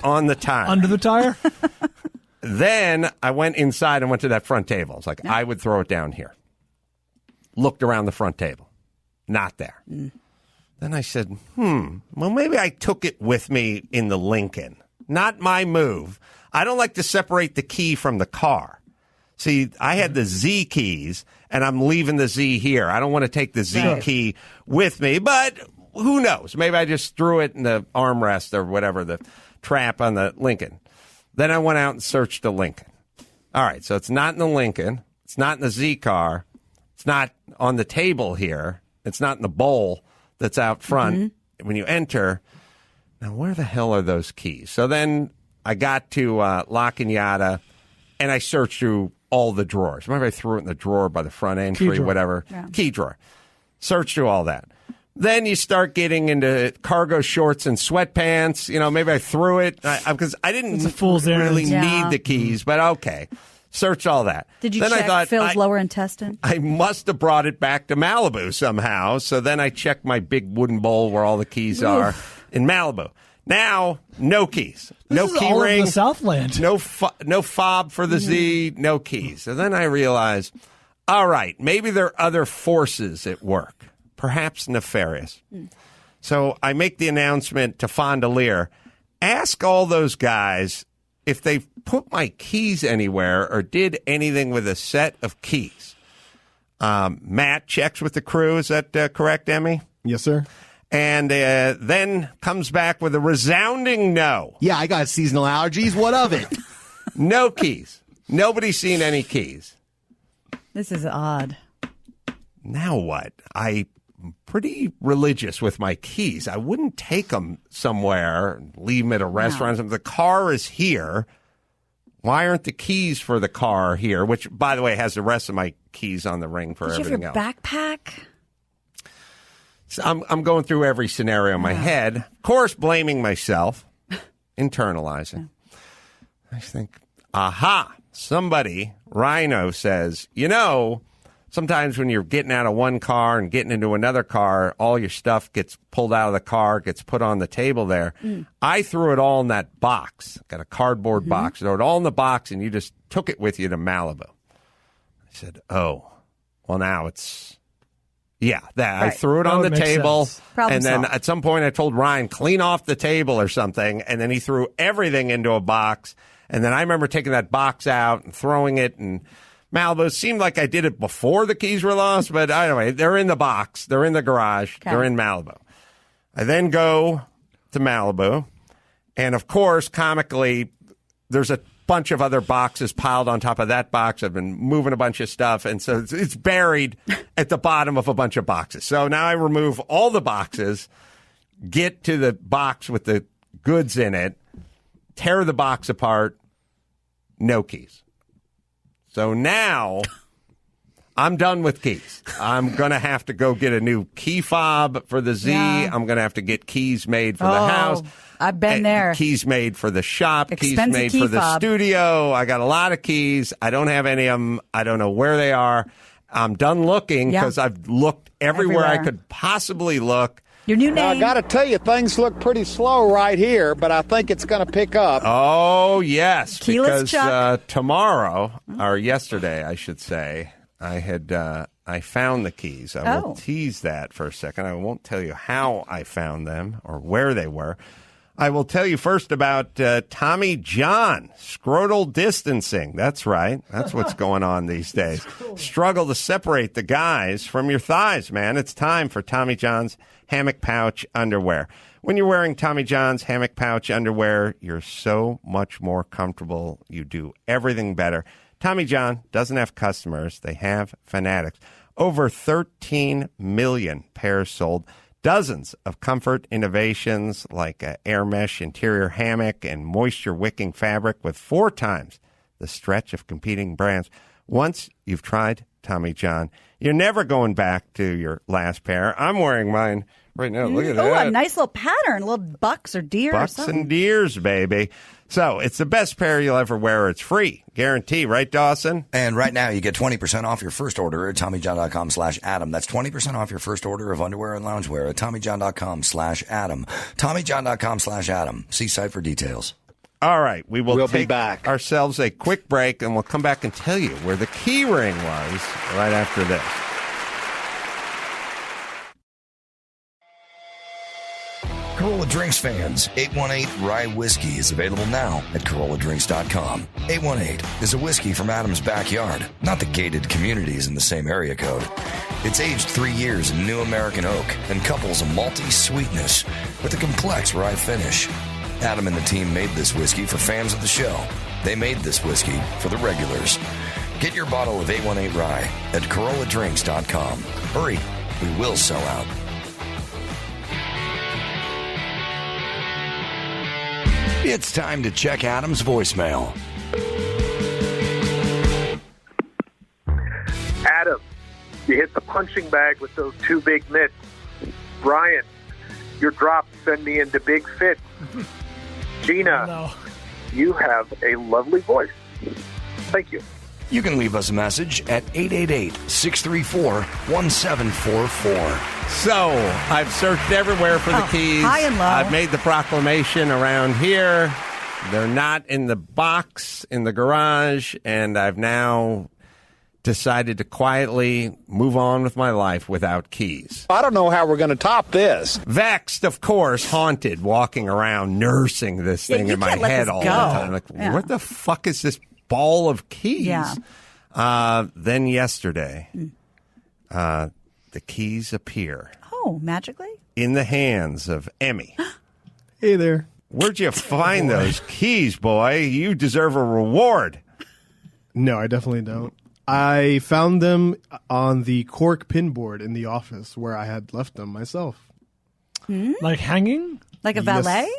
on the tire. Under the tire? Then I went inside and went to that front table. I was like, I would throw it down here. Looked around the front table. Not there. Then I said, well, maybe I took it with me in the Lincoln. Not my move. I don't like to separate the key from the car. See, I had the Z keys, and I'm leaving the Z here. I don't want to take the Z key with me, but who knows? Maybe I just threw it in the armrest or whatever, the trap on the Lincoln. Then I went out and searched the Lincoln. All right, so it's not in the Lincoln. It's not in the Z car. It's not on the table here. It's not in the bowl that's out front when you enter. Now, where the hell are those keys? So then I got to Lock and Yada, and I searched through all the drawers. Remember I threw it in the drawer by the front entry, whatever. Yeah. Key drawer. Searched through all that. Then you start getting into cargo shorts and sweatpants. You know, maybe I threw it because I didn't really need the keys, but okay. Search all that. Did you then check I thought, Phil's lower intestine? I must have brought it back to Malibu somehow. So then I checked my big wooden bowl where all the keys are in Malibu. Now, no keys. No key ring. The Southland. No fob for the Z. No keys. So then I realized, all right, maybe there are other forces at work. Perhaps nefarious. So I make the announcement to Fondelier, ask all those guys if they've put my keys anywhere or did anything with a set of keys. Matt checks with the crew. Is that correct, Emmy? Yes, sir. And then comes back with a resounding no. Yeah, I got seasonal allergies. What of it? No keys. Nobody's seen any keys. This is odd. Now what? I'm pretty religious with my keys. I wouldn't take them somewhere, leave them at a restaurant. No. The car is here. Why aren't the keys for the car here? Which, by the way, has the rest of my keys on the ring for everything else. Did you have your backpack? So I'm going through every scenario in my head. Of course, blaming myself, internalizing. I think, aha, somebody, Rhino says, you know, sometimes when you're getting out of one car and getting into another car, all your stuff gets pulled out of the car, gets put on the table there. I threw it all in that box. Got a cardboard box. Threw it all in the box, and you just took it with you to Malibu. I said, oh, well, now it's... Yeah, that I threw it on the table, and then at some point I told Ryan, clean off the table or something, and then he threw everything into a box, and then I remember taking that box out and throwing it in Malibu. It seemed like I did it before the keys were lost, but anyway, they're in the box, they're in the garage, they're in Malibu. I then go to Malibu, and of course, comically, there's a bunch of other boxes piled on top of that box. I've been moving a bunch of stuff, and so it's buried at the bottom of a bunch of boxes. So now I remove all the boxes, get to the box with the goods in it, tear the box apart, no keys. So now I'm done with keys. I'm going to have to go get a new key fob for the Z. Yeah. I'm going to have to get keys made for the house. I've been there. Keys made for the shop. Expensive keys made key for the fob. studio. I got a lot of keys. I don't have any of them. I don't know where they are. I'm done looking because I've looked everywhere I could possibly look. Your new name. I got to tell you, things look pretty slow right here, but I think it's going to pick up. Oh, yes. Keyless because tomorrow, or yesterday, I should say, I found the keys. I will tease that for a second. I won't tell you how I found them or where they were. I will tell you first about Tommy John, scrotal distancing. That's right. That's what's going on these days. Cool. Struggle to separate the guys from your thighs, man. It's time for Tommy John's hammock pouch underwear. When you're wearing Tommy John's hammock pouch underwear, you're so much more comfortable. You do everything better. Tommy John doesn't have customers. They have fanatics. Over 13 million pairs sold. Dozens of comfort innovations like air mesh interior hammock and moisture wicking fabric with 4 times the stretch of competing brands. Once you've tried Tommy John, you're never going back to your last pair. I'm wearing mine right now. Look at that. Oh, a nice little pattern. Little bucks or deer or something. Bucks and deers, baby. So it's the best pair you'll ever wear. It's free. Guarantee, right, Dawson? And right now you get 20% off your first order at TommyJohn.com/Adam. That's 20% off your first order of underwear and loungewear at TommyJohn.com/Adam. TommyJohn.com/Adam. See site for details. All right, We'll be take back. ourselves a quick break, and we'll come back and tell you where the key ring was right after this. Carolla Drinks fans, 818 Rye Whiskey is available now at CarollaDrinks.com. 818 is a whiskey from Adam's backyard, not the gated communities in the same area code. It's aged 3 years in new American oak and couples a malty sweetness with a complex rye finish. Adam and the team made this whiskey for fans of the show. They made this whiskey for the regulars. Get your bottle of 818 Rye at CarollaDrinks.com. Hurry, we will sell out. It's time to check Adam's voicemail. Adam, you hit the punching bag with those two big mitts. Brian, your drops send me into big fits. Gina, you have a lovely voice. Thank you. You can leave us a message at 888-634-1744. So, I've searched everywhere for the keys. High and low. I've made the proclamation around here. They're not in the box in the garage, and I've now decided to quietly move on with my life without keys. I don't know how we're going to top this. Vexed, of course, haunted, walking around, nursing this thing you in my can't let head this all go. the time. Like, Yeah. what the fuck is this ball of keys? Yeah. Then yesterday, the keys appear Oh, magically? in the hands of Emmy. Hey there. Where'd you find those keys, boy? You deserve a reward. No, I definitely don't. I found them on the cork pinboard in the office where I had left them myself. Like hanging? Like a Yes. valet?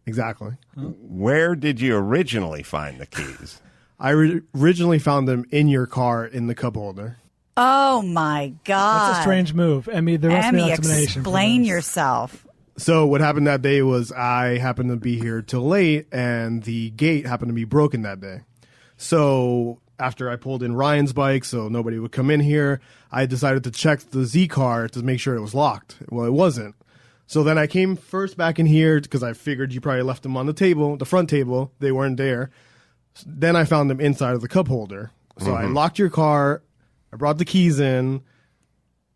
Exactly. Where did you originally find the keys? I originally found them in your car in the cup holder. Oh, my God. That's a strange move. Emmy, there must be Emmy, an explanation. for explain this. yourself. So what happened that day was I happened to be here till late, and the gate happened to be broken that day. So after I pulled in Ryan's bike so nobody would come in here, I decided to check the Z car to make sure it was locked. Well, it wasn't. So then I came first back in here because I figured you probably left them on the table, the front table. They weren't there. Then I found them inside of the cup holder. So I locked your car. I brought the keys in.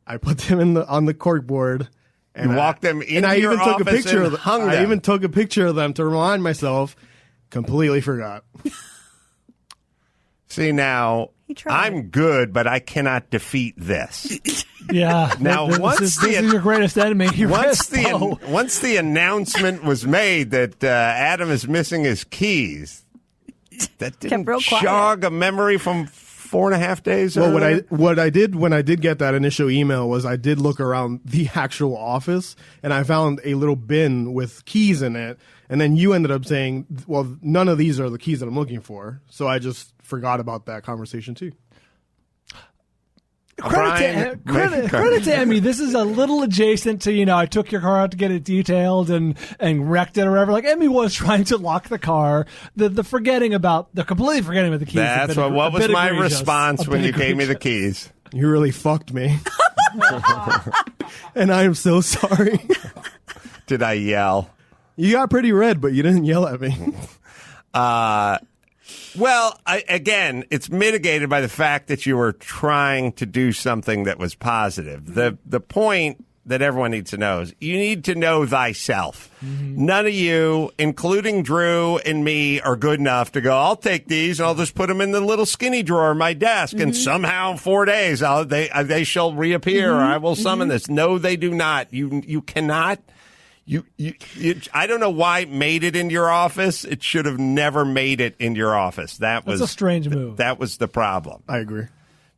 I put them on the corkboard. And You walked them and into I your even took a office picture and of them. hung I them. even took a picture of them to remind myself. Completely forgot. See, now, He tried. I'm good, but I cannot defeat this. Yeah. Now, this once is the- your greatest enemy. You Once rest low. the announcement was made that Adam is missing his keys, that didn't real quiet. jog a memory from 4.5 days Well, earlier. what I did when I did get that initial email was I did look around the actual office and I found a little bin with keys in it. And then you ended up saying, well, none of these are the keys that I'm looking for. So I just forgot about that conversation too. Brian, Credit to Emmy. This is a little adjacent to, I took your car out to get it detailed and wrecked it or whatever. Like, Emmy was trying to lock the car. The completely forgetting about the keys. That's what was my response when you gave me the keys. keys. You really fucked me. And I am so sorry. Did I yell? You got pretty red, but you didn't yell at me. Well, again, it's mitigated by the fact that you were trying to do something that was positive. The point that everyone needs to know is you need to know thyself. None of you, including Drew and me, are good enough to go, I'll take these and I'll just put them in the little skinny drawer of my desk and somehow in 4 days they shall reappear or I will summon this. No, they do not. You cannot. I don't know why it made it into your office. It should have never made it into your office. That's a strange move. That was the problem. I agree.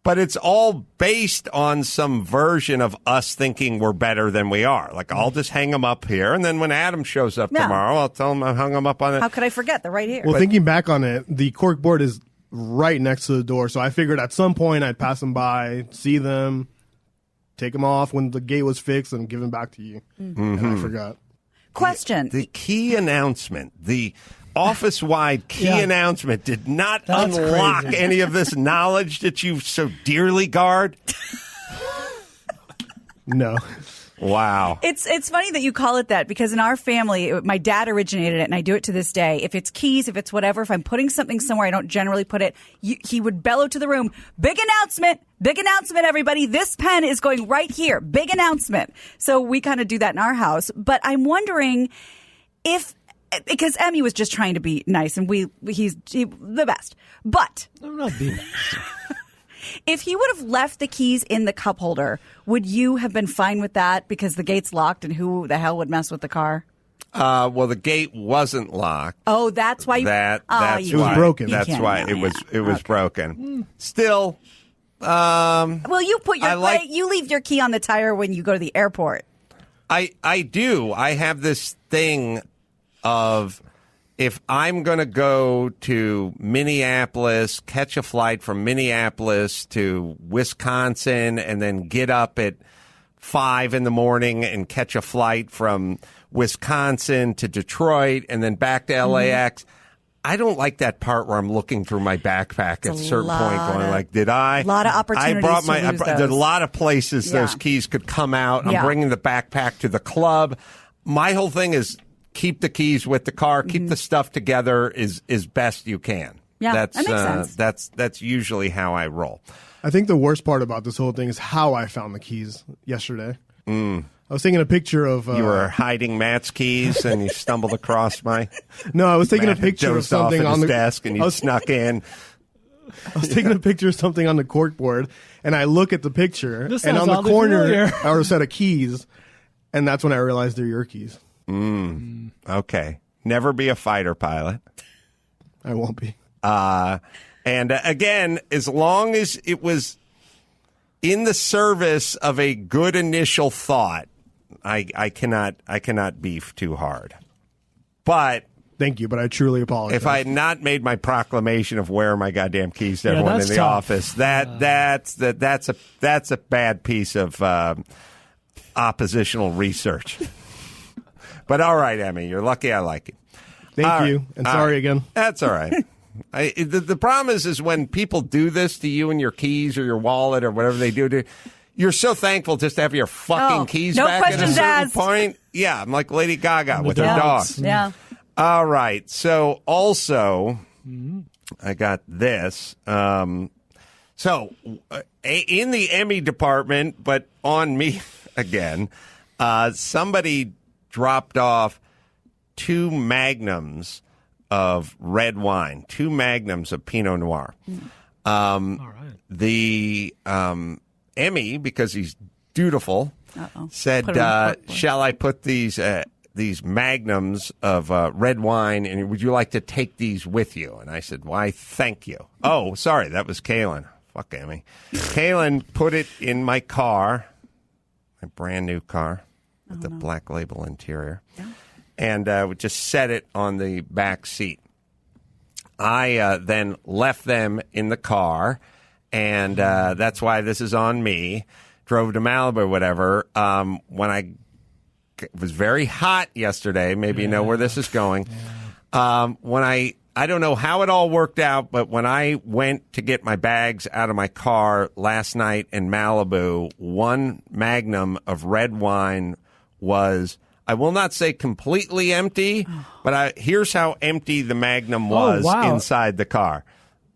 But it's all based on some version of us thinking we're better than we are. Like, I'll just hang them up here, and then when Adam shows up Yeah. tomorrow, I'll tell him I hung them up on it. How could I forget? They're right here. Well, thinking back on it, the cork board is right next to the door. So I figured at some point I'd pass them by, see them, take them off when the gate was fixed, and give them back to you. And I forgot. Question. The key announcement, the office-wide key announcement did not That's unlock crazy. any of this knowledge that you so dearly guard. No. Wow. It's funny that you call it that because in our family, my dad originated it, and I do it to this day. If it's keys, if it's whatever, if I'm putting something somewhere I don't generally put it, he would bellow to the room, big announcement, everybody. This pen is going right here. Big announcement. So we kind of do that in our house. But I'm wondering because Emmy was just trying to be nice, and he's the best. But I'm not being nice. if he would have left the keys in the cup holder, would you have been fine with that because the gate's locked and who the hell would mess with the car? Well, the gate wasn't locked. Oh, that's why. That's It was broken. That's why it was broken. Still, well, you put you leave your key on the tire when you go to the airport. I do. I have this thing of if I'm going to go to Minneapolis, catch a flight from Minneapolis to Wisconsin, and then get up at 5 a.m. and catch a flight from Wisconsin to Detroit and then back to LAX. I don't like that part where I'm looking through my backpack at a certain point going like, did I? A lot of opportunities to lose those. There's a lot of places those keys could come out. I'm bringing the backpack to the club. My whole thing is keep the keys with the car. Keep the stuff together is best you can. Yeah, that makes sense. That's usually how I roll. I think the worst part about this whole thing is how I found the keys yesterday. I was taking a picture of... you were hiding Matt's keys and you stumbled across my... No, I was taking a picture of something on the desk and you snuck in. I was taking a picture of something on the corkboard and I look at the picture and on the corner are a set of keys, and that's when I realized they're your keys. Okay. Never be a fighter pilot. I won't be. And again, as long as it was in the service of a good initial thought, I cannot beef too hard. But thank you, but I truly apologize. if I had not made my proclamation of where are my goddamn keys to everyone in the office, that's a bad piece of oppositional research. But all right, Emmy, you're lucky I like it. Thank you, and sorry again. That's all right. The problem is when people do this to you and your keys or your wallet or whatever they do, you're so thankful just to have your fucking keys back at a certain point. Yeah, I'm like Lady Gaga with her dog. Yeah. All right. So also, I got this. So in the Emmy department, but on me again, somebody dropped off 2 magnums of red wine, 2 magnums of Pinot Noir. All right. The Emmy, because he's dutiful, said, "Shall I put these magnums of red wine, and would you like to take these with you?" And I said, "Why, thank you." Oh, sorry, that was Kaylin. Fuck Emmy. Kaylin put it in my car, my brand new car with the black label interior. Yeah. And would just set it on the back seat. I then left them in the car, and that's why this is on me. Drove to Malibu or whatever. When it was very hot yesterday, maybe you know where this is going. When I don't know how it all worked out, but when I went to get my bags out of my car last night in Malibu, 1 magnum of red wine was... I will not say completely empty, but here's how empty the Magnum was inside the car.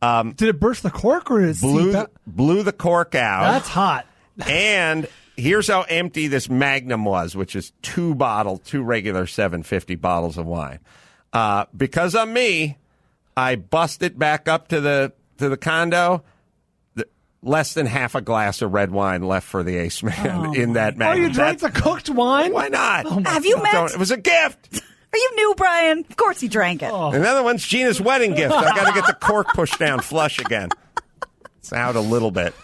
Did it burst the cork or did it blew the cork out? That's hot. And here's how empty this Magnum was, which is 2 regular 750 bottles of wine. Because of me, I bust it back up to the condo. Less than half a glass of red wine left for the ace man in that Magnum. Oh, you drank the cooked wine? Why not? Have you met? It was a gift. Are you new, Brian? Of course he drank it. Another one's Gina's wedding gift. I got to get the cork pushed down flush again. It's out a little bit.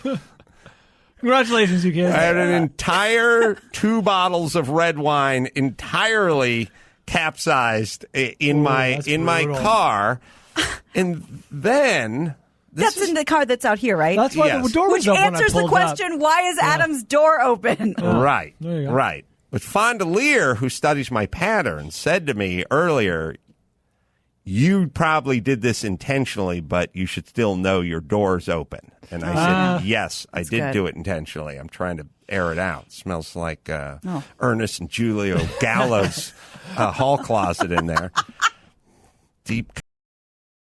Congratulations, you kids. I had an entire 2 bottles of red wine entirely capsized in my car. And then... That's in the car that's out here, right? That's why the door was open. Which answers the question, why is Adam's door open? Right, right. But Fondelier, who studies my pattern, said to me earlier, you probably did this intentionally, but you should still know your door's open. And I said, yes, I did do it intentionally. I'm trying to air it out. It smells like Ernest and Julio Gallo's hall closet in there. Deep